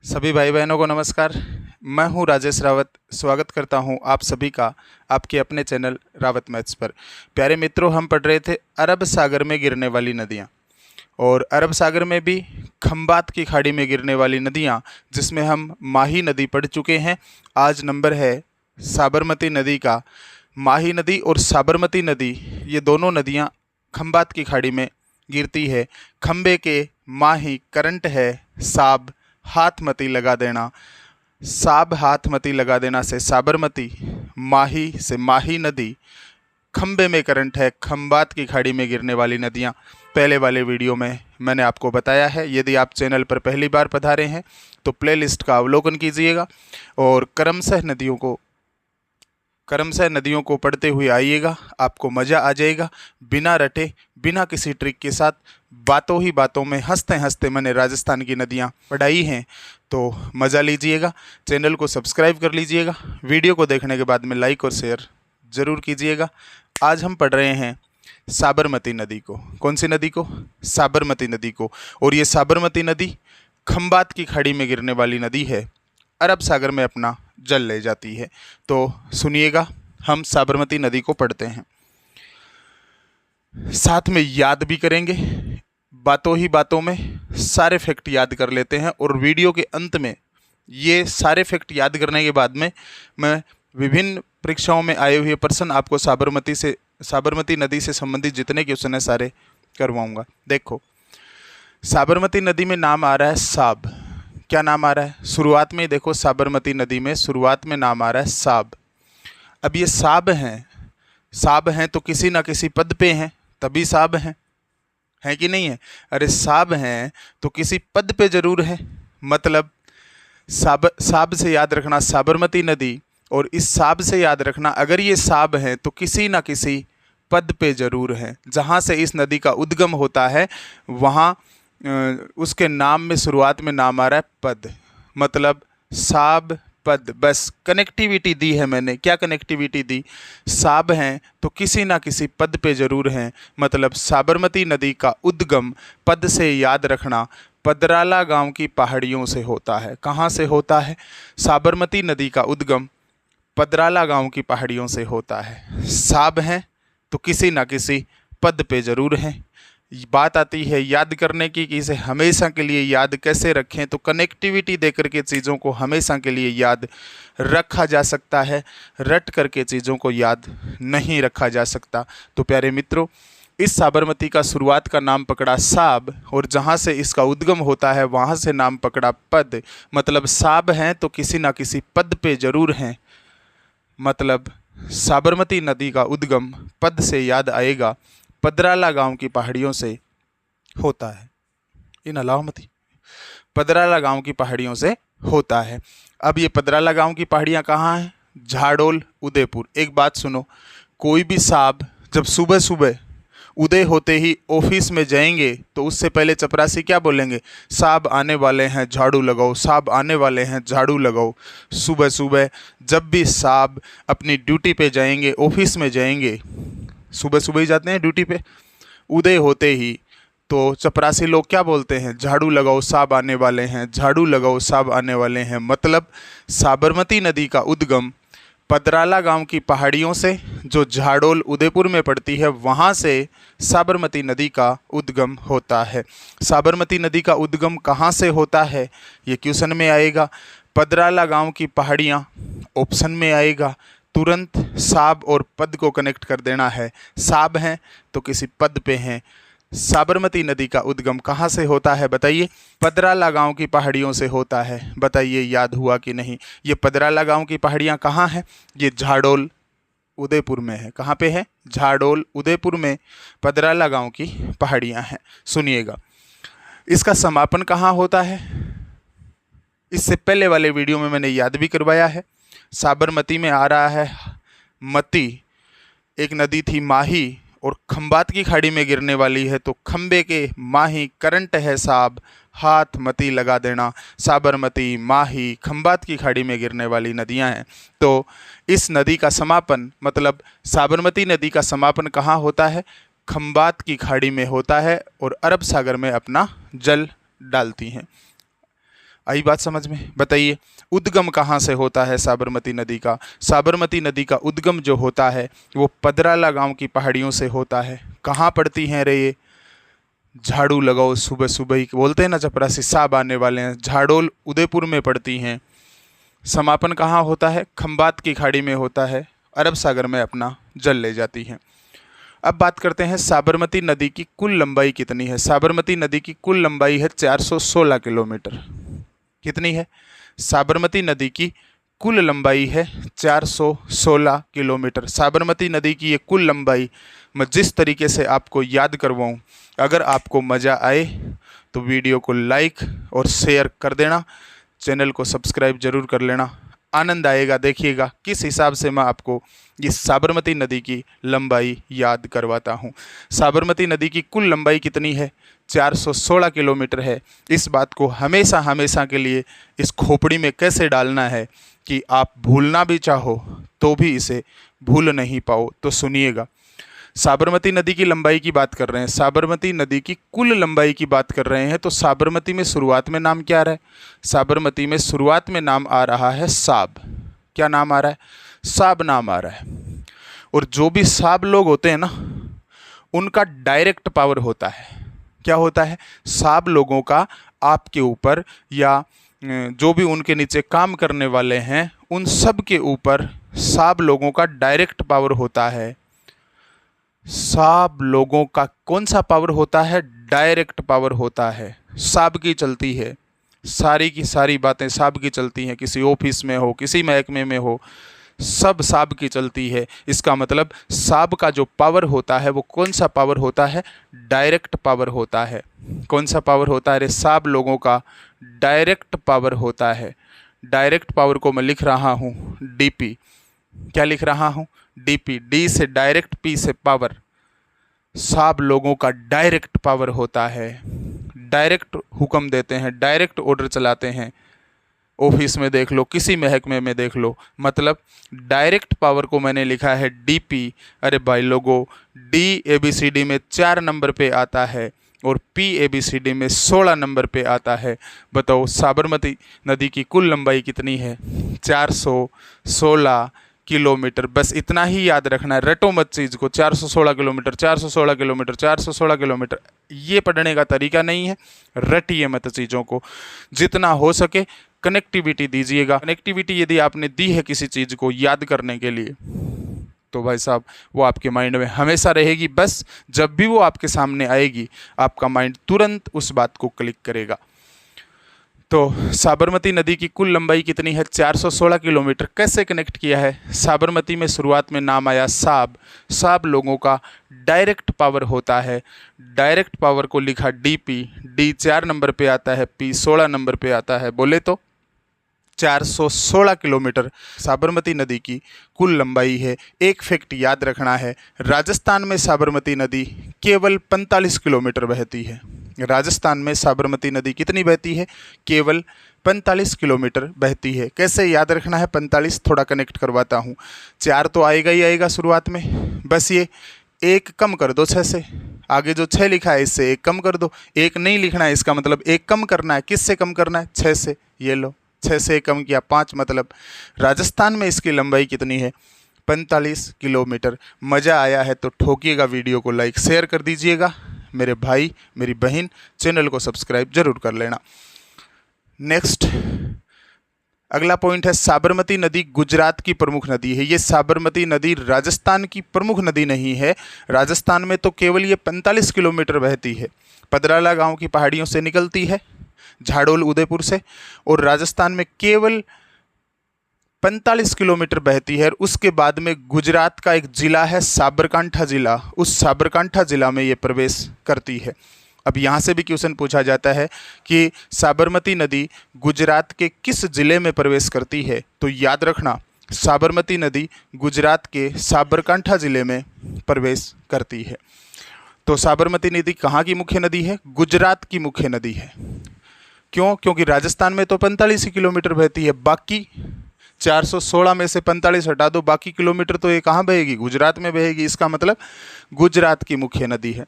सभी भाई बहनों को नमस्कार। मैं हूं राजेश रावत। स्वागत करता हूं आप सभी का आपके अपने चैनल रावत मैथ्स पर। प्यारे मित्रों, हम पढ़ रहे थे अरब सागर में गिरने वाली नदियां, और अरब सागर में भी खंबात की खाड़ी में गिरने वाली नदियां, जिसमें हम माही नदी पढ़ चुके हैं। आज नंबर है साबरमती नदी का। माही नदी और साबरमती नदी, ये दोनों नदियां खंबात की खाड़ी में गिरती है। खंबे के माही करंट है, साब हाथ मती लगा देना। साब हाथ मती लगा देना से साबरमती, माही से माही नदी। खंबे में करंट है, खंबात की खाड़ी में गिरने वाली नदियां पहले वाले वीडियो में मैंने आपको बताया है। यदि आप चैनल पर पहली बार पधारे हैं तो प्लेलिस्ट का अवलोकन कीजिएगा और क्रमशः नदियों को पढ़ते हुए आइएगा। आपको मज़ा आ जाएगा। बिना रटे, बिना किसी ट्रिक के साथ, बातों ही बातों में हंसते हंसते मैंने राजस्थान की नदियाँ पढ़ाई हैं, तो मज़ा लीजिएगा। चैनल को सब्सक्राइब कर लीजिएगा। वीडियो को देखने के बाद में लाइक और शेयर ज़रूर कीजिएगा। आज हम पढ़ रहे हैं साबरमती नदी को। कौन सी नदी को? साबरमती नदी को। और ये साबरमती नदी खंबात की खाड़ी में गिरने वाली नदी है, अरब सागर में अपना जल ले जाती है। तो सुनिएगा, हम साबरमती नदी को पढ़ते हैं, साथ में याद भी करेंगे। बातों ही बातों में सारे फैक्ट याद कर लेते हैं, और वीडियो के अंत में ये सारे फैक्ट याद करने के बाद में मैं विभिन्न परीक्षाओं में आए हुए प्रश्न आपको साबरमती नदी से संबंधित जितने क्वेश्चन है सारे करवाऊंगा। देखो, साबरमती नदी में नाम आ रहा है साब। क्या नाम आ रहा है? शुरुआत में देखो, साबरमती नदी में शुरुआत में नाम आ रहा है साब। अब ये साब हैं तो किसी ना किसी पद पे हैं, तभी साब हैं कि नहीं है? अरे साब हैं तो किसी पद पे जरूर है। मतलब साब से याद रखना साबरमती नदी, और इस साब से याद रखना अगर ये साब हैं तो किसी ना किसी पद पे जरूर है। जहाँ से इस नदी का उद्गम होता है वहाँ उसके नाम में शुरुआत में नाम आ रहा है पद। मतलब साब पद, बस कनेक्टिविटी दी है मैंने। क्या कनेक्टिविटी दी? साब हैं तो किसी ना किसी पद पे जरूर हैं। मतलब साबरमती नदी का उद्गम पद से याद रखना पदराला गांव की पहाड़ियों से होता है। कहाँ से होता है? साबरमती नदी का उद्गम पदराला गांव की पहाड़ियों से होता है। साब हैं तो किसी ना किसी पद पे जरूर हैं। बात आती है याद करने की कि इसे हमेशा के लिए याद कैसे रखें, तो कनेक्टिविटी देकर के चीज़ों को हमेशा के लिए याद रखा जा सकता है, रट करके चीज़ों को याद नहीं रखा जा सकता। तो प्यारे मित्रों, इस साबरमती का शुरुआत का नाम पकड़ा साब, और जहाँ से इसका उद्गम होता है वहाँ से नाम पकड़ा पद। मतलब साब हैं तो किसी ना किसी पद पे जरूर हैं। मतलब साबरमती नदी का उद्गम पद से याद आएगा, पदराला गांव की पहाड़ियों से होता है। इन अलामती पदराला गांव की पहाड़ियों से होता है। अब ये पदराला गांव की पहाड़ियाँ कहाँ हैं? झाडोल, उदयपुर। एक बात सुनो, कोई भी साहब जब सुबह सुबह उदय होते ही ऑफिस में जाएंगे तो उससे पहले चपरासी क्या बोलेंगे? साहब आने वाले हैं, झाड़ू लगाओ। साहब आने वाले हैं, झाड़ू लगाओ। सुबह सुबह जब भी साहब अपनी ड्यूटी पे जाएंगे, ऑफिस में जाएंगे, सुबह सुबह ही जाते हैं ड्यूटी पे, उदय होते ही तो चपरासी लोग क्या बोलते हैं? झाड़ू लगाओ, साहब आने वाले हैं, झाड़ू लगाओ, साहब आने वाले हैं। मतलब साबरमती नदी का उद्गम पदराला गांव की पहाड़ियों से, जो झाडोल उदयपुर में पड़ती है, वहाँ से साबरमती नदी का उद्गम होता है। साबरमती नदी का उद्गम कहाँ से होता है ये क्वेश्चन में आएगा। पदराला गांव की पहाड़ियाँ ऑप्शन में आएगा। तुरंत साब और पद को कनेक्ट कर देना है। साब हैं तो किसी पद पे हैं। साबरमती नदी का उद्गम कहाँ से होता है बताइए? पदराला गांव की पहाड़ियों से होता है। बताइए याद हुआ कि नहीं? ये पदराला गांव की पहाड़ियाँ कहाँ हैं? ये झाडोल उदयपुर में है। कहाँ पे है? झाडोल उदयपुर में पदराला गांव की पहाड़ियाँ हैं। सुनिएगा, इसका समापन कहाँ होता है? इससे पहले वाले वीडियो में मैंने याद भी करवाया है। साबरमती में आ रहा है मती, एक नदी थी माही, और खंबात की खाड़ी में गिरने वाली है तो खंबे के माही करंट है साब, हाथ मती लगा देना। साबरमती, माही, खंबात की खाड़ी में गिरने वाली नदियां हैं। तो इस नदी का समापन, मतलब साबरमती नदी का समापन कहाँ होता है? खंबात की खाड़ी में होता है, और अरब सागर में अपना जल डालती हैं। आई बात समझ में? बताइए, उद्गम कहाँ से होता है साबरमती नदी का? साबरमती नदी का उद्गम जो होता है वो पदराला गांव की पहाड़ियों से होता है। कहाँ पड़ती हैं रे ये? झाड़ू लगाओ सुबह सुबह ही बोलते हैं ना चपरासी, साहब आने वाले हैं। झाड़ोल उदयपुर में पड़ती हैं। समापन कहाँ होता है? खंबात की खाड़ी में होता है, अरब सागर में अपना जल ले जाती हैं। अब बात करते हैं साबरमती नदी की कुल लंबाई कितनी है। साबरमती नदी की कुल लंबाई है 416 किलोमीटर। कितनी है? साबरमती नदी की कुल लंबाई है 416 किलोमीटर। साबरमती नदी की ये कुल लंबाई मैं जिस तरीके से आपको याद करवाऊँ, अगर आपको मज़ा आए तो वीडियो को लाइक और शेयर कर देना, चैनल को सब्सक्राइब जरूर कर लेना। आनंद आएगा, देखिएगा किस हिसाब से मैं आपको इस साबरमती नदी की लंबाई याद करवाता हूँ। साबरमती नदी की कुल लंबाई कितनी है? 416 किलोमीटर है। इस बात को हमेशा हमेशा के लिए इस खोपड़ी में कैसे डालना है कि आप भूलना भी चाहो तो भी इसे भूल नहीं पाओ। तो सुनिएगा, साबरमती नदी की लंबाई की बात कर रहे हैं, साबरमती नदी की कुल लंबाई की बात कर रहे हैं, तो साबरमती में शुरुआत में नाम क्या आ रहा है? साबरमती में शुरुआत में नाम आ रहा है साब। क्या नाम आ रहा है? साब नाम आ रहा है। और जो भी साब लोग होते हैं ना, उनका डायरेक्ट पावर होता है। क्या होता है? साब लोगों का आपके ऊपर या जो भी उनके नीचे काम करने वाले हैं उन सब के ऊपर साब लोगों का डायरेक्ट पावर होता है। साब लोगों का कौन सा पावर होता है? डायरेक्ट पावर होता है। साब की चलती है, सारी की सारी बातें साब की चलती हैं। किसी ऑफिस में हो, किसी महकमे में हो, सब साब की चलती है। इसका मतलब साब का जो पावर होता है वो कौन सा पावर होता है? डायरेक्ट पावर होता है। कौन सा पावर होता है? अरे साब लोगों का डायरेक्ट पावर होता है। डायरेक्ट पावर को मैं लिख रहा हूँ डीपी। क्या लिख रहा हूँ? डीपी। डी से डायरेक्ट, पी से पावर। साब लोगों का डायरेक्ट पावर होता है। डायरेक्ट हुक्म देते हैं, डायरेक्ट ऑर्डर चलाते हैं। ऑफिस में देख लो, किसी महकमे में देख लो, मतलब डायरेक्ट पावर को मैंने लिखा है डीपी। अरे भाई लोगों, डी ABCD में 4 नंबर पे आता है और P ABCD में 16 नंबर पे आता है। बताओ साबरमती नदी की कुल लंबाई कितनी है? 416 किलोमीटर। बस इतना ही याद रखना है, रटो मत चीज़ को। 416 किलोमीटर, 416 किलोमीटर, 416 किलोमीटर, ये पढ़ने का तरीका नहीं है। रटिए मत चीज़ों को। जितना हो सके कनेक्टिविटी दीजिएगा। कनेक्टिविटी यदि आपने दी है किसी चीज़ को याद करने के लिए तो भाई साहब वो आपके माइंड में हमेशा रहेगी। बस जब भी वो आपके सामने आएगी आपका माइंड तुरंत उस बात को क्लिक करेगा। तो साबरमती नदी की कुल लंबाई कितनी है? 416 किलोमीटर। कैसे कनेक्ट किया है? साबरमती में शुरुआत में नाम आया साब। साब लोगों का डायरेक्ट पावर होता है। डायरेक्ट पावर को लिखा डीपी। डी 4 नंबर पे आता है, पी 16 नंबर पे आता है। बोले तो 416 किलोमीटर साबरमती नदी की कुल लंबाई है। एक फैक्ट याद रखना है, राजस्थान में साबरमती नदी केवल 45 किलोमीटर बहती है। राजस्थान में साबरमती नदी कितनी बहती है? केवल 45 किलोमीटर बहती है। कैसे याद रखना है 45? थोड़ा कनेक्ट करवाता हूँ। 4 तो आएगा ही आएगा शुरुआत में, बस ये 1 कम कर दो 6 से। आगे जो 6 लिखा है इससे 1 कम कर दो। 1 नहीं लिखना है, इसका मतलब 1 कम करना है। किस से कम करना है? 6 से। ये लो, 6 से कम किया 5, मतलब राजस्थान में इसकी लंबाई कितनी है? 45 किलोमीटर। मज़ा आया है तो ठोकिएगा, वीडियो को लाइक शेयर कर दीजिएगा। मेरे भाई मेरी बहन, चैनल को सब्सक्राइब जरूर कर लेना। नेक्स्ट अगला पॉइंट है, साबरमती नदी गुजरात की प्रमुख नदी है। ये साबरमती नदी राजस्थान की प्रमुख नदी नहीं है। राजस्थान में तो केवल ये 45 किलोमीटर बहती है। पदराला गांव की पहाड़ियों से निकलती है, झाड़ोल उदयपुर से, और राजस्थान में केवल 45 किलोमीटर बहती है। उसके बाद में गुजरात का एक ज़िला है साबरकांठा ज़िला, उस साबरकांठा ज़िला में ये प्रवेश करती है। अब यहाँ से भी क्वेश्चन पूछा जाता है कि साबरमती नदी गुजरात के किस ज़िले में प्रवेश करती है? तो याद रखना, साबरमती नदी गुजरात के साबरकांठा ज़िले में प्रवेश करती है। तो साबरमती नदी कहाँ की मुख्य नदी है? गुजरात की मुख्य नदी है। क्यों? क्योंकि राजस्थान में तो 45 किलोमीटर बहती है, बाकी 416 में से 45 हटा दो, बाकी किलोमीटर तो ये कहाँ बहेगी? गुजरात में बहेगी। इसका मतलब गुजरात की मुख्य नदी है।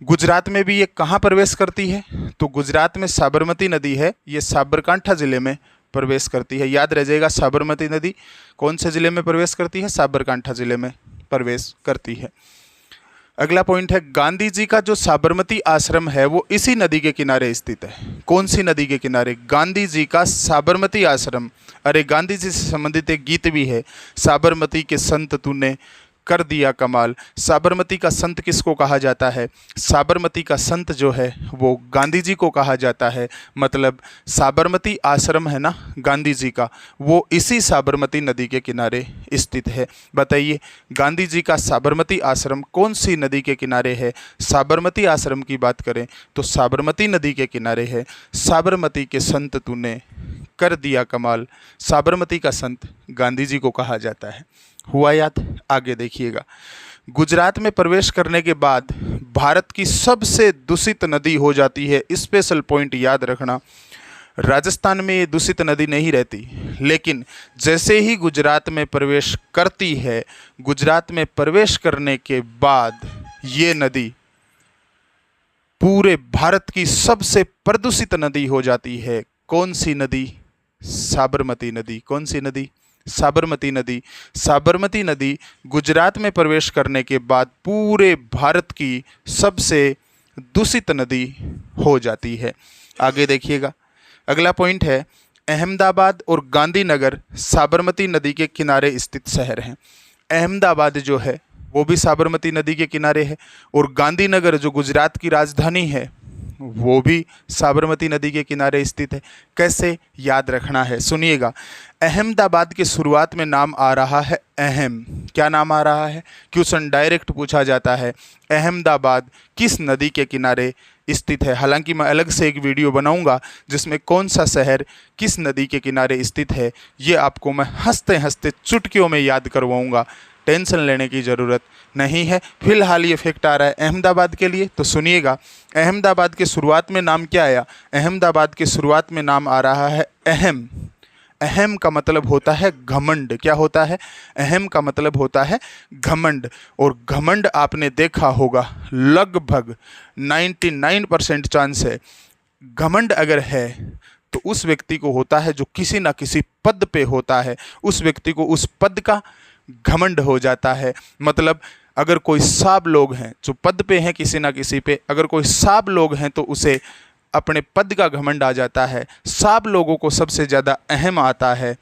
गुजरात में भी ये कहाँ प्रवेश करती है? तो गुजरात में साबरमती नदी है, ये साबरकांठा जिले में प्रवेश करती है। याद रह जाएगा, साबरमती नदी कौन से जिले में प्रवेश करती है? साबरकांठा जिले में प्रवेश करती है। अगला पॉइंट है, गांधी जी का जो साबरमती आश्रम है वो इसी नदी के किनारे स्थित है। कौन सी नदी के किनारे? गांधी जी का साबरमती आश्रम। अरे गांधी जी से संबंधित एक गीत भी है, साबरमती के संत तूने कर दिया कमाल। साबरमती का संत किसको कहा जाता है? साबरमती का संत जो है वो गांधी जी को कहा जाता है। मतलब साबरमती आश्रम है ना गांधी जी का, वो इसी साबरमती नदी के किनारे स्थित है। बताइए, गांधी जी का साबरमती आश्रम कौन सी नदी के किनारे है? साबरमती आश्रम की बात करें तो साबरमती नदी के किनारे है। साबरमती के संत तूने कर दिया कमाल। साबरमती का संत गांधी जी को कहा जाता है। हुआ याद? आगे देखिएगा, गुजरात में प्रवेश करने के बाद भारत की सबसे दूषित नदी हो जाती है। स्पेशल पॉइंट याद रखना, राजस्थान में ये दूषित नदी नहीं रहती, लेकिन जैसे ही गुजरात में प्रवेश करती है, गुजरात में प्रवेश करने के बाद ये नदी पूरे भारत की सबसे प्रदूषित नदी हो जाती है। कौन सी नदी? साबरमती नदी। कौन सी नदी? साबरमती नदी। साबरमती नदी गुजरात में प्रवेश करने के बाद पूरे भारत की सबसे दूषित नदी हो जाती है। आगे देखिएगा, अगला पॉइंट है, अहमदाबाद और गांधीनगर साबरमती नदी के किनारे स्थित शहर हैं। अहमदाबाद जो है वो भी साबरमती नदी के किनारे है, और गांधीनगर जो गुजरात की राजधानी है वो भी साबरमती नदी के किनारे स्थित है। कैसे याद रखना है? सुनिएगा, अहमदाबाद के शुरुआत में नाम आ रहा है अहम। क्या नाम आ रहा है? क्वेश्चन डायरेक्ट पूछा जाता है, अहमदाबाद किस नदी के किनारे स्थित है? हालांकि मैं अलग से एक वीडियो बनाऊंगा जिसमें कौन सा शहर किस नदी के किनारे स्थित है ये आपको मैं हंसते हंसते चुटकियों में याद करवाऊंगा। टेंशन लेने की ज़रूरत नहीं है। फिलहाल ये फैक्ट आ रहा है अहमदाबाद के लिए, तो सुनिएगा, अहमदाबाद के शुरुआत में नाम क्या आया? अहमदाबाद के शुरुआत में नाम आ रहा है अहम। अहम का मतलब होता है घमंड। क्या होता है? अहम का मतलब होता है घमंड। और घमंड आपने देखा होगा, लगभग 99% चांस है, घमंड अगर है तो उस व्यक्ति को होता है जो किसी ना किसी पद पे होता है, उस व्यक्ति को उस पद का घमंड हो जाता है। मतलब अगर कोई साब लोग हैं जो पद पे हैं किसी ना किसी पे, अगर कोई साब लोग हैं तो उसे अपने पद का घमंड आ जाता है। साब लोगों को सबसे ज़्यादा अहम आता है।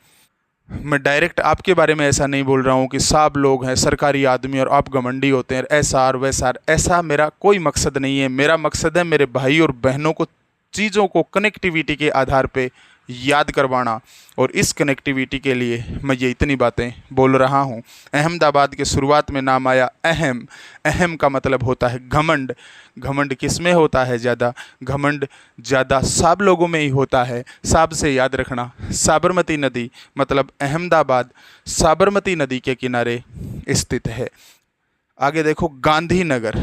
मैं डायरेक्ट आपके बारे में ऐसा नहीं बोल रहा हूँ कि साब लोग हैं, सरकारी आदमी और आप घमंडी होते हैं, ऐसा और वैसा। ऐसा मेरा कोई मकसद नहीं है। मेरा मकसद है मेरे भाई और बहनों को चीज़ों को कनेक्टिविटी के आधार पे याद करवाना, और इस कनेक्टिविटी के लिए मैं ये इतनी बातें बोल रहा हूँ। अहमदाबाद के शुरुआत में नाम आया अहम। अहम का मतलब होता है घमंड। घमंड किस में होता है ज़्यादा? घमंड ज़्यादा साब लोगों में ही होता है। साब से याद रखना, साबरमती नदी मतलब अहमदाबाद साबरमती नदी के किनारे स्थित है। आगे देखो, गांधीनगर।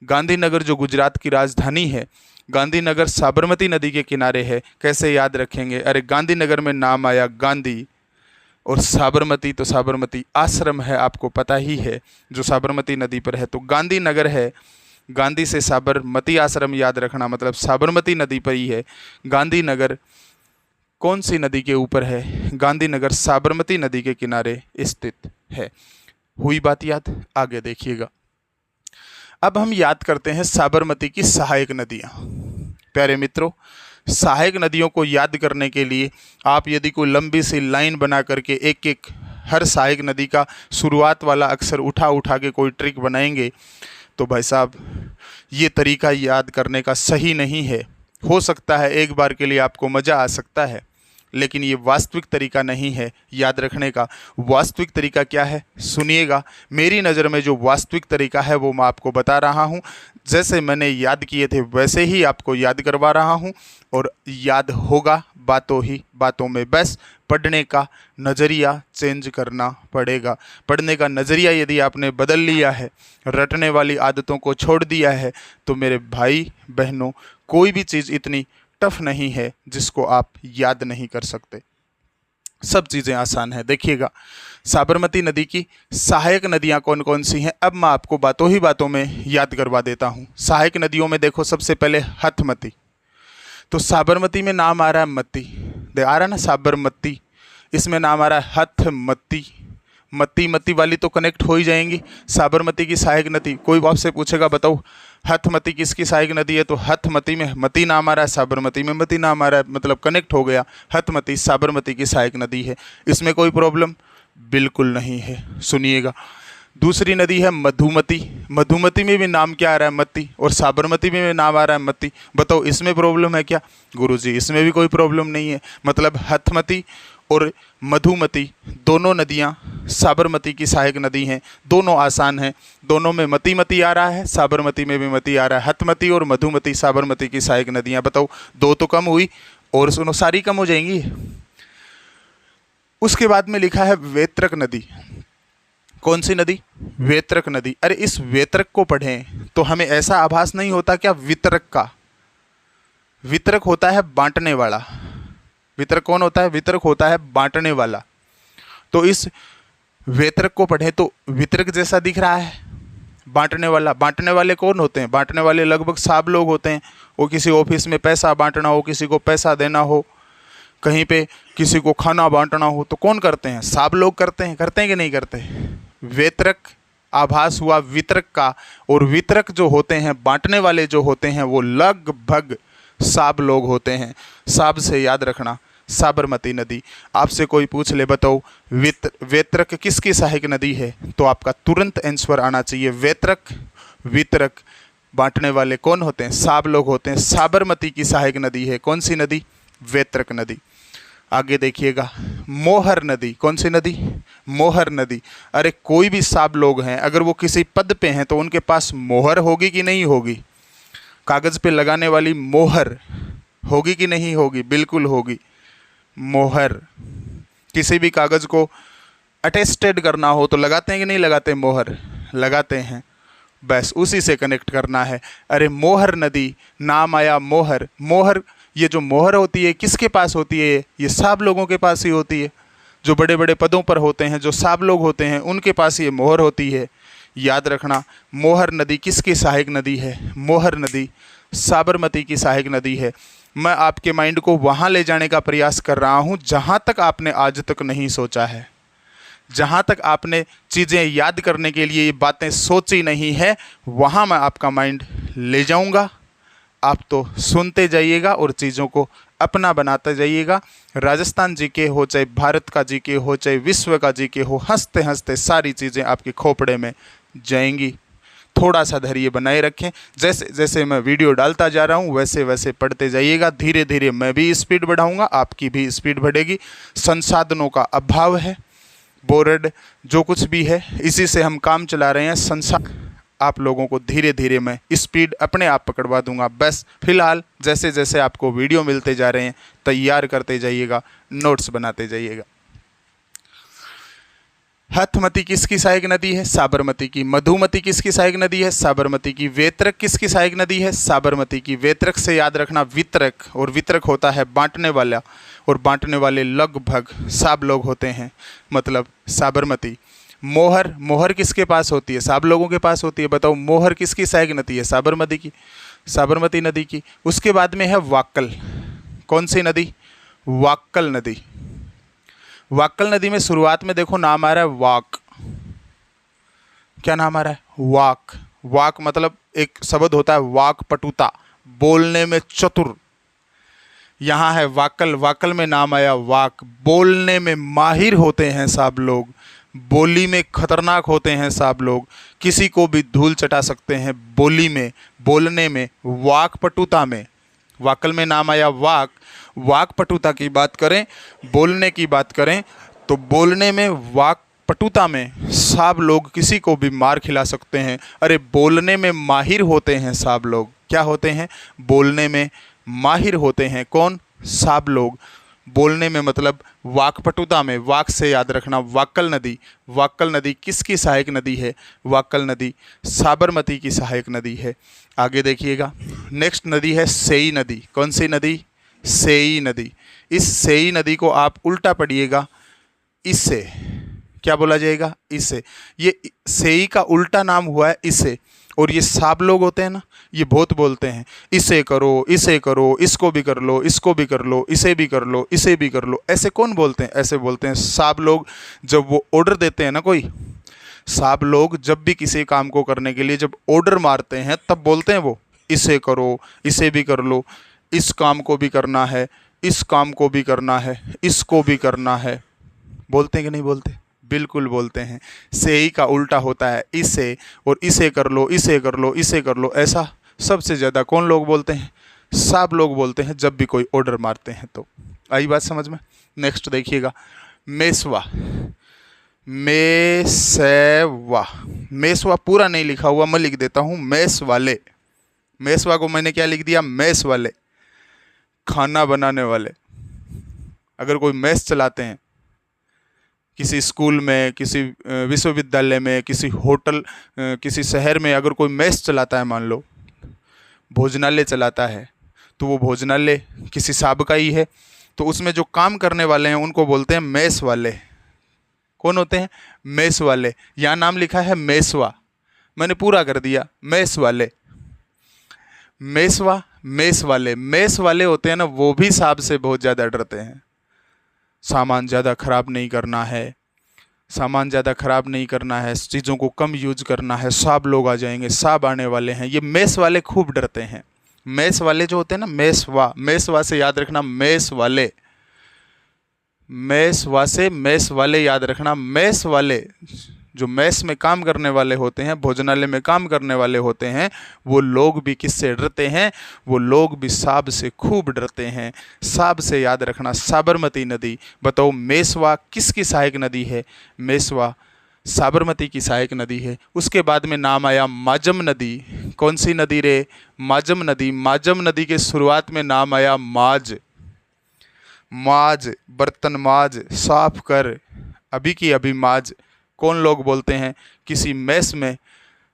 गांधीनगर जो गुजरात की राजधानी है, गांधीनगर साबरमती नदी के किनारे है। कैसे याद रखेंगे? अरे गांधीनगर में नाम आया गांधी, और साबरमती तो साबरमती आश्रम है, आपको पता ही है, जो साबरमती नदी पर है। तो गांधीनगर है, गांधी से साबरमती आश्रम याद रखना, मतलब साबरमती नदी पर ही है। गांधीनगर कौन सी नदी के ऊपर है? गांधीनगर साबरमती नदी के किनारे स्थित है। हुई बात याद? आगे देखिएगा, अब हम याद करते हैं साबरमती की सहायक नदियाँ। प्यारे मित्रों, सहायक नदियों को याद करने के लिए आप यदि कोई लंबी सी लाइन बना करके एक एक हर सहायक नदी का शुरुआत वाला अक्षर उठा उठा के कोई ट्रिक बनाएंगे तो भाई साहब ये तरीका याद करने का सही नहीं है। हो सकता है एक बार के लिए आपको मज़ा आ सकता है, लेकिन ये वास्तविक तरीका नहीं है याद रखने का। वास्तविक तरीका क्या है? सुनिएगा, मेरी नज़र में जो वास्तविक तरीका है वो मैं आपको बता रहा हूँ। जैसे मैंने याद किए थे वैसे ही आपको याद करवा रहा हूँ, और याद होगा बातों ही बातों में। बस पढ़ने का नज़रिया चेंज करना पड़ेगा। पढ़ने का नज़रिया यदि आपने बदल लिया है, रटने वाली आदतों को छोड़ दिया है, तो मेरे भाई बहनों, कोई भी चीज़ इतनी टफ नहीं है जिसको आप याद नहीं कर सकते। सब चीज़ें आसान है। देखिएगा, साबरमती नदी की सहायक नदियां कौन कौन सी हैं, अब मैं आपको बातों ही बातों में याद करवा देता हूं। सहायक नदियों में देखो, सबसे पहले हथमती। तो साबरमती में नाम आ रहा है मती, दे आ रहा है ना साबरमती, इसमें नाम आ रहा है हथमती। मती मती वाली तो कनेक्ट हो ही जाएंगी। साबरमती की सहायक नदी, कोई आपसे पूछेगा बताओ हथमती किसकी सहायक नदी है, तो हथमती में मती नाम आ रहा है, साबरमती में मती नाम आ रहा है, मतलब कनेक्ट हो गया। हथमती साबरमती की सहायक नदी है, इसमें कोई प्रॉब्लम बिल्कुल नहीं है। सुनिएगा, दूसरी नदी है मधुमती। मधुमती में भी नाम क्या आ रहा है, मती, और साबरमती में भी नाम आ रहा है मती। बताओ इसमें प्रॉब्लम है क्या? गुरुजी इसमें भी कोई प्रॉब्लम नहीं है। मतलब हथमती और मधुमती दोनों नदियां साबरमती की सहायक नदी हैं, दोनों आसान हैं। दोनों में मती मती आ रहा है, साबरमती में भी मती आ रहा है। हथमती और मधुमती साबरमती की सहायक नदियां। बताओ दो तो कम हुई, और सुनो सारी कम हो जाएंगी। उसके बाद में लिखा है वेत्रक नदी। कौन सी नदी? वेत्रक नदी। अरे इस वेत्रक को पढ़ें तो हमें ऐसा आभास नहीं होता क्या वितरक का? वितरक होता है बांटने वाला। वितरक कौन होता है? वितरक होता है बांटने वाला। तो इस वेतरक को पढ़ें तो वितरक जैसा दिख रहा है, बांटने वाला। बांटने वाले कौन होते हैं? बांटने वाले लगभग सब लोग होते हैं। वो किसी ऑफिस में पैसा बांटना हो, किसी को पैसा देना हो, कहीं पे किसी को खाना बांटना हो, तो कौन करते हैं? सब लोग करते हैं। करते हैं कि नहीं करते? वेतरक आभास हुआ वितरक का, और वितरक जो होते हैं, बांटने वाले जो होते हैं, वो लगभग सब लोग होते हैं। सब से याद रखना, साबरमती नदी। आपसे कोई पूछ ले बताओ वेतरक किसकी सहायक नदी है, तो आपका तुरंत आंसर आना चाहिए वेतरक। वितरक बांटने वाले कौन होते हैं? सब लोग होते हैं। साबरमती की सहायक नदी है कौन सी नदी? वेतरक नदी। आगे देखिएगा, मोहर नदी। कौन सी नदी? मोहर नदी। अरे कोई भी सब लोग हैं, अगर वो किसी पद पे हैं तो उनके पास मोहर होगी कि नहीं होगी? कागज़ पे लगाने वाली मोहर होगी कि नहीं होगी? बिल्कुल होगी। मोहर, किसी भी कागज़ को अटेस्टेड करना हो तो लगाते हैं कि नहीं लगाते? मोहर लगाते हैं। बस उसी से कनेक्ट करना है। अरे मोहर नदी, नाम आया मोहर। मोहर, ये जो मोहर होती है किसके पास होती है? ये सब लोगों के पास ही होती है। जो बड़े बड़े पदों पर होते हैं, जो सब लोग होते हैं, उनके पास ये मोहर होती है। याद रखना, मोहर नदी किसकी सहायक नदी है? मोहर नदी साबरमती की सहायक नदी है। मैं आपके माइंड को वहाँ ले जाने का प्रयास कर रहा हूँ जहाँ तक आपने आज तक नहीं सोचा है, जहाँ तक आपने चीज़ें याद करने के लिए ये बातें सोची नहीं है, वहाँ मैं आपका माइंड ले जाऊँगा। आप तो सुनते जाइएगा और चीज़ों को अपना बनाते जाइएगा। राजस्थान जीके हो, चाहे भारत का जीके हो, चाहे विश्व का जीके हो, हंसते हंसते सारी चीज़ें आपके खोपड़े में जाएंगी। थोड़ा सा धैर्य बनाए रखें। जैसे जैसे मैं वीडियो डालता जा रहा हूँ वैसे वैसे पढ़ते जाइएगा। धीरे धीरे मैं भी स्पीड बढ़ाऊँगा, आपकी भी स्पीड बढ़ेगी। संसाधनों का अभाव है, बोर्ड जो कुछ भी है इसी से हम काम चला रहे हैं। संसाधन आप लोगों को धीरे धीरे मैं स्पीड अपने आप पकड़वा दूंगा। बस फिलहाल जैसे जैसे आपको वीडियो मिलते जा रहे हैं तैयार करते जाइएगा, नोट्स बनाते जाइएगा। हथमती किसकी सहायक नदी है? साबरमती की। मधुमती किसकी सहायक नदी है? साबरमती की। वेतरक किसकी सहायक नदी है? साबरमती की। वेतरक से याद रखना वितरक, और वितरक होता है बांटने वाला, और बांटने वाले लगभग सब लोग होते हैं, मतलब साबरमती। मोहर, मोहर किसके पास होती है? सब लोगों के पास होती है। बताओ मोहर किसकी सहायक नदी है? साबरमती की, साबरमती नदी की। उसके बाद में है वाक्कल। कौन सी नदी? वाक्कल नदी। वाक्कल नदी में शुरुआत में देखो नाम आ रहा है वाक। क्या नाम आ रहा है? वाक। वाक मतलब एक शब्द होता है वाक पटुता, बोलने में चतुर। यहाँ है वाक्कल, वाक्कल में नाम आया वाक। बोलने में माहिर होते हैं सब लोग, बोली में खतरनाक होते हैं सब लोग, किसी को भी धूल चटा सकते हैं बोली में, बोलने में, वाक पटुता में। वाक्कल में नाम आया वाक। वाक पटुता की बात करें, बोलने की बात करें, तो बोलने में, वाक पटुता में सब लोग किसी को भी मार खिला सकते हैं। अरे बोलने में माहिर होते हैं सब लोग। क्या होते हैं? बोलने में माहिर होते हैं। कौन? सब लोग। बोलने में मतलब वाकपटुता में। वाक से याद रखना वाक्कल नदी। वाक्कल नदी किसकी सहायक नदी है? वाक्कल नदी साबरमती की सहायक नदी है। आगे देखिएगा, नेक्स्ट नदी है सेई नदी। कौन सी नदी? सेई नदी। इस सेई नदी को आप उल्टा पढ़िएगा इसे, क्या बोला जाएगा? इसे। ये सेई का उल्टा नाम हुआ है इसे। और ये साब लोग होते हैं ना, ये बहुत बोलते हैं इसे करो, इसे करो, इसको भी कर लो, इसको भी कर लो, इसे भी कर लो, इसे भी कर लो। ऐसे कौन बोलते हैं? ऐसे बोलते हैं साब लोग। जब वो ऑर्डर देते हैं ना, कोई साब लोग जब भी किसी काम को करने के लिए जब ऑर्डर मारते हैं तब बोलते हैं वो इसे करो, इसे भी कर लो, इस काम को भी करना है, इस काम को भी करना है, इसको भी करना है। बोलते हैं कि नहीं बोलते? बिल्कुल बोलते हैं। सेई का उल्टा होता है इसे, और इसे कर लो, इसे कर लो, इसे कर लो। ऐसा सबसे ज़्यादा कौन लोग बोलते हैं? साब लोग बोलते हैं जब भी कोई ऑर्डर मारते हैं तो। आई बात समझ में? नेक्स्ट देखिएगा, मेसवा। मेसवा, मेसवा पूरा नहीं लिखा हुआ, मैं लिख देता हूँ मेस वाले। मेसवा को मैंने क्या लिख दिया? मेस वाले, खाना बनाने वाले। अगर कोई मेस चलाते हैं किसी स्कूल में, किसी विश्वविद्यालय में, किसी होटल, किसी शहर में अगर कोई मेस चलाता है, मान लो भोजनालय चलाता है, तो वो भोजनालय किसी साहब का ही है, तो उसमें जो काम करने वाले हैं उनको बोलते हैं मेस वाले। कौन होते हैं? मेस वाले। यहाँ नाम लिखा है मेसवा, मैंने पूरा कर दिया, मेस वाले। मेसवा, मेस वाले। मेस वाले होते हैं ना, वो भी साहब से बहुत ज़्यादा डरते हैं। सामान ज़्यादा ख़राब नहीं करना है, सामान ज़्यादा ख़राब नहीं करना है, चीज़ों को कम यूज करना है, साहब लोग आ जाएंगे, साहब आने वाले हैं। ये मेस वाले खूब डरते हैं। मेस वाले जो होते हैं ना, मेसवा, मेसवा से याद रखना, मेस वाले। मेसवा से मेस वाले याद रखना। मेस वाले जो मेस में काम करने वाले होते हैं, भोजनालय में काम करने वाले होते हैं, वो लोग भी किससे डरते हैं? वो लोग भी साब से खूब डरते हैं। साब से याद रखना, साबरमती नदी। बताओ मेसवा किसकी सहायक नदी है? मेसवा साबरमती की सहायक नदी है। उसके बाद में नाम आया माजम नदी। कौन सी नदी रे? माजम नदी। माजम नदी के शुरुआत में नाम आया माज। माज, बर्तन माज, साफ कर, अभी की अभी माज। कौन लोग बोलते हैं? किसी मेस में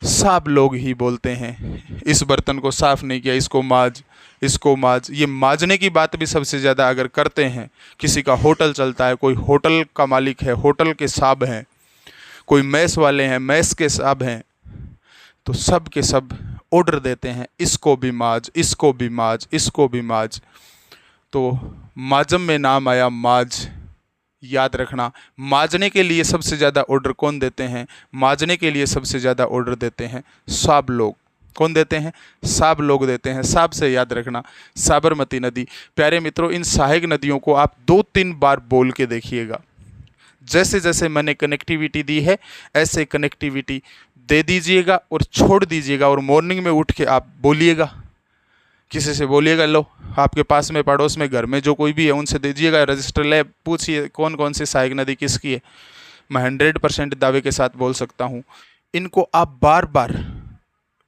साब लोग ही बोलते हैं, इस बर्तन को साफ़ नहीं किया, इसको माज, इसको माज। ये माजने की बात भी सबसे ज़्यादा अगर करते हैं, किसी का होटल चलता है, कोई होटल का मालिक है, होटल के साब हैं, कोई मैस वाले हैं, मैस के साब हैं, तो सब के सब ऑर्डर देते हैं इसको भी माज, इसको भी माज, इसको भी माज। तो माजम में नाम आया माज। याद रखना, माजने के लिए सबसे ज़्यादा ऑर्डर कौन देते हैं? माजने के लिए सबसे ज़्यादा ऑर्डर देते हैं साब लोग। कौन देते हैं? साब लोग देते हैं। साब से याद रखना, साबरमती नदी। प्यारे मित्रों, इन सहायक नदियों को आप 2-3 बार बोल के देखिएगा। जैसे जैसे मैंने कनेक्टिविटी दी है ऐसे कनेक्टिविटी दे दीजिएगा और छोड़ दीजिएगा, और मॉर्निंग में उठ के आप बोलिएगा, किसी से बोलिएगा, लो आपके पास में पड़ोस में घर में जो कोई भी है उनसे दीजिएगा रजिस्टर, ले पूछिए कौन कौन सी सहायक नदी किसकी है। मैं 100% दावे के साथ बोल सकता हूँ। इनको आप बार बार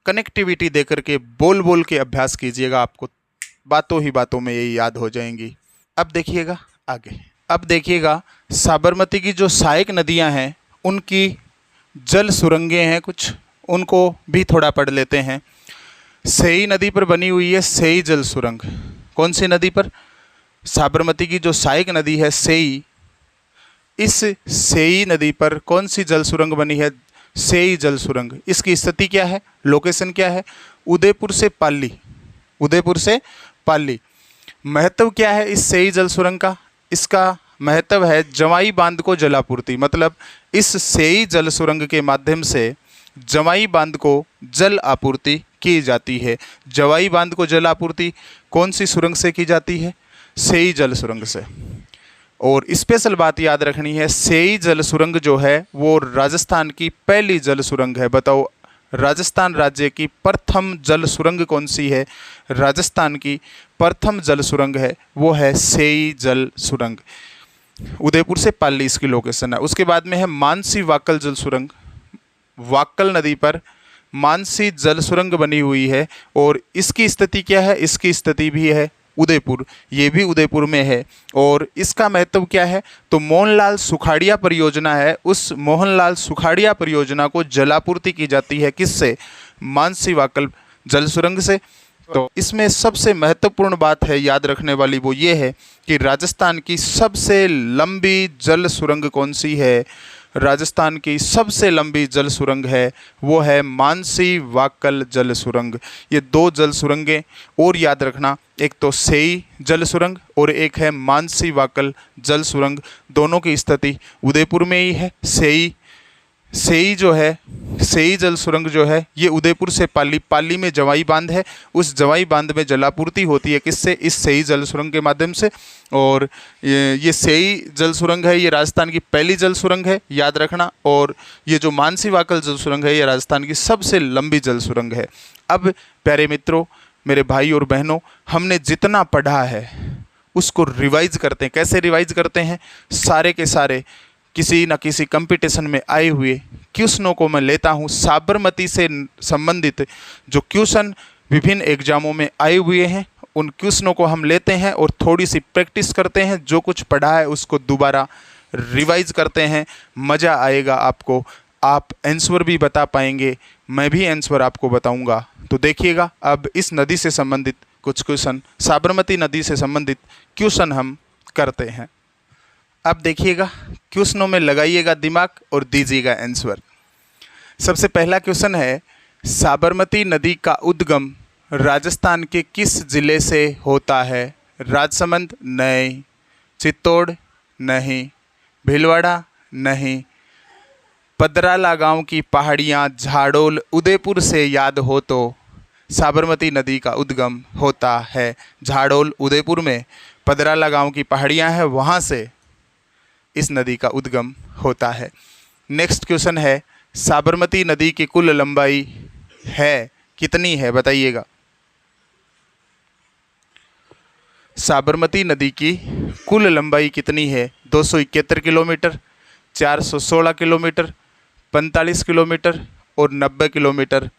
कनेक्टिविटी दे करके बोल बोल के अभ्यास कीजिएगा, आपको बातों ही बातों में यही याद हो जाएंगी। अब देखिएगा आगे। अब देखिएगा साबरमती की जो सहायक नदियाँ हैं उनकी जल सुरंगें हैं कुछ, उनको भी थोड़ा पढ़ लेते हैं। सेई नदी पर बनी हुई है सेई जल सुरंग। कौन सी नदी पर? साबरमती की जो सहायक नदी है सेई, इस सेई नदी पर कौन सी जल सुरंग बनी है? सेई जल सुरंग। इसकी स्थिति क्या है? लोकेशन क्या है? उदयपुर से पाली। उदयपुर से पाली। महत्व क्या है इस सेई जल सुरंग का? इसका महत्व है जवाई बांध को जलापूर्ति। मतलब इस सेई जल सुरंग के माध्यम से जवाई बांध को जल आपूर्ति की जाती है। जवाई बांध को जल आपूर्ति कौन सी सुरंग से की जाती है? सेई जल सुरंग से। और स्पेशल बात याद रखनी है, सेई जल सुरंग जो है वो राजस्थान की पहली जल सुरंग है। बताओ राजस्थान राज्य की प्रथम जल सुरंग कौन सी है? राजस्थान की प्रथम जल सुरंग है वो है सेई जल सुरंग। उदयपुर से पाली इसकी लोकेशन है। उसके बाद में है मानसी वाकल जल सुरंग। वाकल नदी पर मानसी जल सुरंग बनी हुई है और इसकी स्थिति क्या है? इसकी स्थिति भी है उदयपुर, ये भी उदयपुर में है। और इसका महत्व क्या है? तो मोहनलाल सुखाड़िया परियोजना है, उस मोहनलाल सुखाड़िया परियोजना को जलापूर्ति की जाती है किससे? मानसी वाकल जल सुरंग से। तो इसमें सबसे महत्वपूर्ण बात है याद रखने वाली, वो ये है कि राजस्थान की सबसे लंबी जल सुरंग कौन सी है। राजस्थान की सबसे लंबी जल सुरंग है वो है मानसी वाकल जल सुरंग। ये दो जल सुरंगें और याद रखना, एक तो सेई जल सुरंग और एक है मानसी वाकल जल सुरंग। दोनों की स्थिति उदयपुर में ही है। सेई जो है, सेई जल सुरंग जो है ये उदयपुर से पाली में जवाई बांध है। उस जवाई बांध में जलापूर्ति होती है किससे? इस सेई जल सुरंग के माध्यम से। और ये सेई जल सुरंग है, ये राजस्थान की पहली जल सुरंग है, याद रखना। और ये जो मानसी वाकल जल सुरंग है ये राजस्थान की सबसे लंबी जल सुरंग है। अब प्यारे मित्रों, मेरे भाई और बहनों, हमने जितना पढ़ा है उसको रिवाइज करते हैं। कैसे रिवाइज करते हैं? सारे के सारे किसी न किसी कंपटीशन में आए हुए क्वेश्चनों को मैं लेता हूँ। साबरमती से संबंधित जो क्वेश्चन विभिन्न एग्जामों में आए हुए हैं उन क्वेश्चनों को हम लेते हैं और थोड़ी सी प्रैक्टिस करते हैं। जो कुछ पढ़ा है उसको दोबारा रिवाइज करते हैं। मज़ा आएगा आपको, आप आंसर भी बता पाएंगे, मैं भी आंसर आपको बताऊंगा। तो देखिएगा, अब इस नदी से संबंधित कुछ क्वेश्चन, साबरमती नदी से संबंधित क्वेश्चन हम करते हैं। अब देखिएगा, क्वेश्चनों में लगाइएगा दिमाग और दीजिएगा आंसर। सबसे पहला क्वेश्चन है, साबरमती नदी का उद्गम राजस्थान के किस जिले से होता है? राजसमंद? नहीं। चित्तौड़? नहीं। भीलवाड़ा? नहीं। पदराला गांव की पहाड़ियां झाड़ोल उदयपुर से याद हो तो साबरमती नदी का उद्गम होता है झाड़ोल उदयपुर में। पदराला गांव की पहाड़ियां हैं, वहां से इस नदी का उद्गम होता है। नेक्स्ट क्वेश्चन है, साबरमती नदी की कुल लंबाई है कितनी है? बताइएगा। साबरमती नदी की कुल लंबाई कितनी है? 271 किलोमीटर, 416 किलोमीटर, 45 किलोमीटर और 90 किलोमीटर।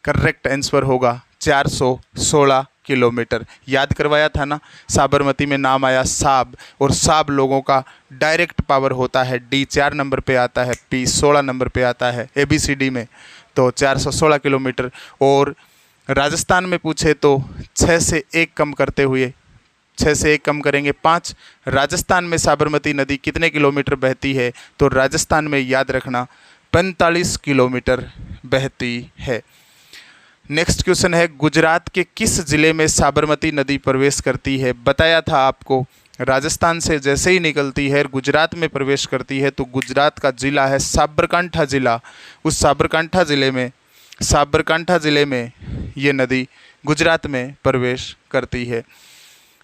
करेक्ट आंसर होगा 416 किलोमीटर। याद करवाया था ना, साबरमती में नाम आया साब, और साब लोगों का डायरेक्ट पावर होता है। डी 4 नंबर पे आता है, पी 16 नंबर पे आता है ABCD में। तो 416 किलोमीटर। और राजस्थान में पूछे तो 6 से 1 कम करते हुए, 6 से 1 कम करेंगे 5। राजस्थान में साबरमती नदी कितने किलोमीटर बहती है? तो राजस्थान में याद रखना 45 किलोमीटर बहती है। नेक्स्ट क्वेश्चन है, गुजरात के किस जिले में साबरमती नदी प्रवेश करती है? बताया था आपको, राजस्थान से जैसे ही निकलती है गुजरात में प्रवेश करती है, तो गुजरात का जिला है साबरकांठा जिला। उस साबरकांठा जिले में ये नदी गुजरात में प्रवेश करती है।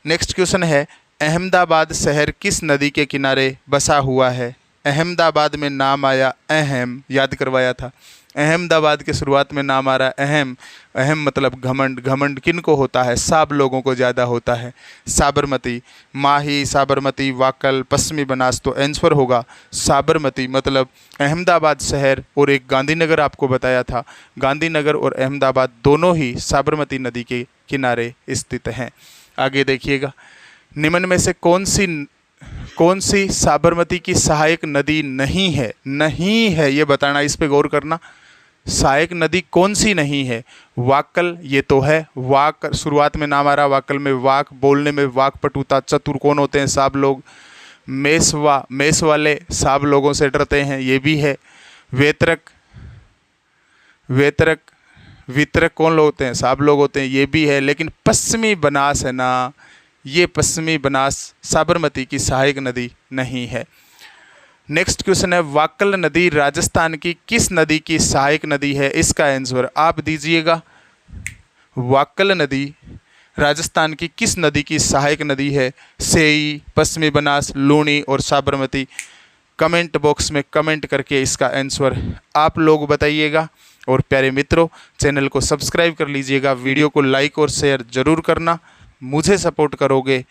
नेक्स्ट क्वेश्चन है, अहमदाबाद शहर किस नदी के किनारे बसा हुआ है? अहमदाबाद में नाम आया अहम, याद करवाया था। अहमदाबाद के शुरुआत में नाम आ रहा है अहम। अहम मतलब घमंड। घमंड किन को होता है? साब लोगों को ज़्यादा होता है। साबरमती, माही, साबरमती, वाकल, पश्चिमी बनास। तो आंसर होगा साबरमती। मतलब अहमदाबाद शहर और एक गांधीनगर आपको बताया था, गांधीनगर और अहमदाबाद दोनों ही साबरमती नदी के किनारे स्थित हैं। आगे देखिएगा, निम्न में से कौन सी साबरमती की सहायक नदी नहीं है? नहीं है ये बताना, इस पे गौर करना। सहायक नदी कौन सी नहीं है? वाकल ये तो है। वाक शुरुआत में नाम आ रहा, वाकल में वाक, बोलने में वाक पटुता। चतुर कौन होते हैं? साब लोग। मेष वाले साब लोगों से डरते हैं, ये भी है। वितरक कौन लोग होते हैं? साब लोग होते हैं, ये भी है। लेकिन पश्चिमी बनास है ना, ये पश्चिमी बनास साबरमती की सहायक नदी नहीं है। नेक्स्ट क्वेश्चन है, वाकल नदी राजस्थान की किस नदी की सहायक नदी है? इसका आंसर आप दीजिएगा। वाकल नदी राजस्थान की किस नदी की सहायक नदी है? सेई, पश्चिमी बनास, लूणी और साबरमती। कमेंट बॉक्स में कमेंट करके इसका आंसर आप लोग बताइएगा। और प्यारे मित्रों, चैनल को सब्सक्राइब कर लीजिएगा, वीडियो को लाइक और शेयर ज़रूर करना। मुझे सपोर्ट करोगे,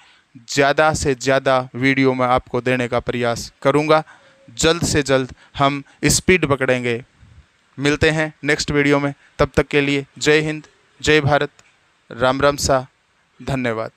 ज़्यादा से ज़्यादा वीडियो मैं आपको देने का प्रयास करूँगा। जल्द से जल्द हम स्पीड पकड़ेंगे। मिलते हैं नेक्स्ट वीडियो में, तब तक के लिए जय हिंद, जय भारत, राम राम सा, धन्यवाद।